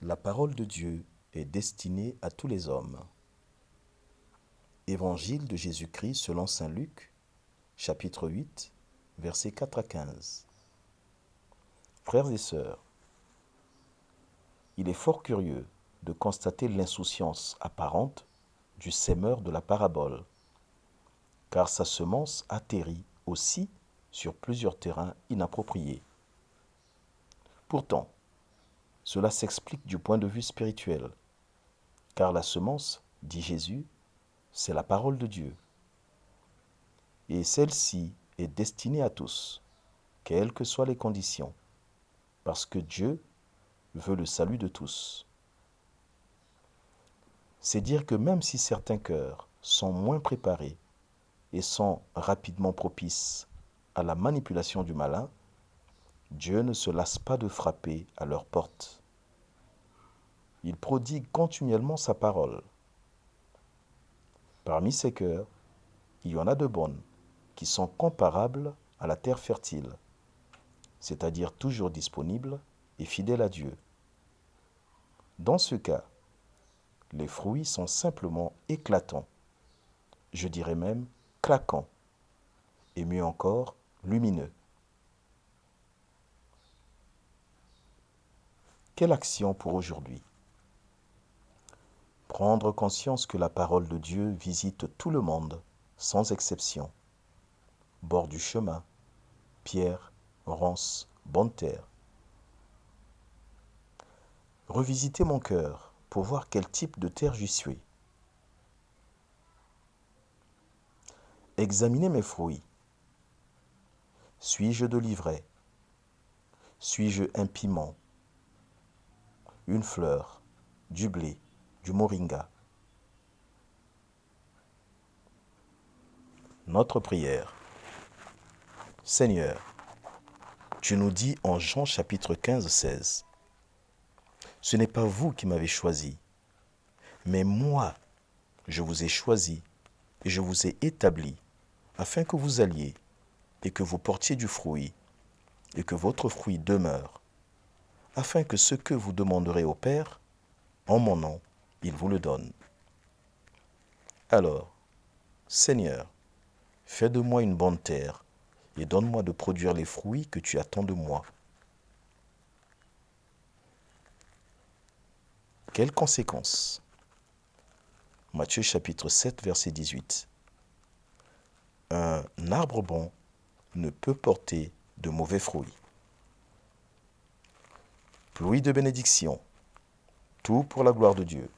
La parole de Dieu est destinée à tous les hommes. Évangile de Jésus-Christ selon saint Luc, chapitre 8, versets 4 à 15. Frères et sœurs, il est fort curieux de constater l'insouciance apparente du sémeur de la parabole, car sa semence atterrit aussi sur plusieurs terrains inappropriés. Pourtant, cela s'explique du point de vue spirituel, car la semence, dit Jésus, c'est la parole de Dieu. Et celle-ci est destinée à tous, quelles que soient les conditions, parce que Dieu veut le salut de tous. C'est dire que même si certains cœurs sont moins préparés et sont rapidement propices à la manipulation du malin, Dieu ne se lasse pas de frapper à leur porte. Il prodigue continuellement sa parole. Parmi ces cœurs, il y en a de bonnes qui sont comparables à la terre fertile, c'est-à-dire toujours disponibles et fidèles à Dieu. Dans ce cas, les fruits sont simplement éclatants, je dirais même claquants, et mieux encore, lumineux. Quelle action pour aujourd'hui? Prendre conscience que la parole de Dieu visite tout le monde, sans exception. Bord du chemin, pierre, ronces, bonne terre. Revisiter mon cœur pour voir quel type de terre j'y suis. Examiner mes fruits. Suis-je de l'ivraie? Suis-je un piment, une fleur, du blé, du moringa? Notre prière. Seigneur, tu nous dis en Jean chapitre 15, 16, « Ce n'est pas vous qui m'avez choisi, mais moi, je vous ai choisi et je vous ai établi afin que vous alliez et que vous portiez du fruit et que votre fruit demeure, afin que ce que vous demanderez au Père, en mon nom, il vous le donne. Alors, Seigneur, fais de moi une bonne terre et donne-moi de produire les fruits que tu attends de moi. » Quelles conséquences? Matthieu chapitre 7, verset 18. Un arbre bon ne peut porter de mauvais fruits. Pluie de bénédiction, tout pour la gloire de Dieu.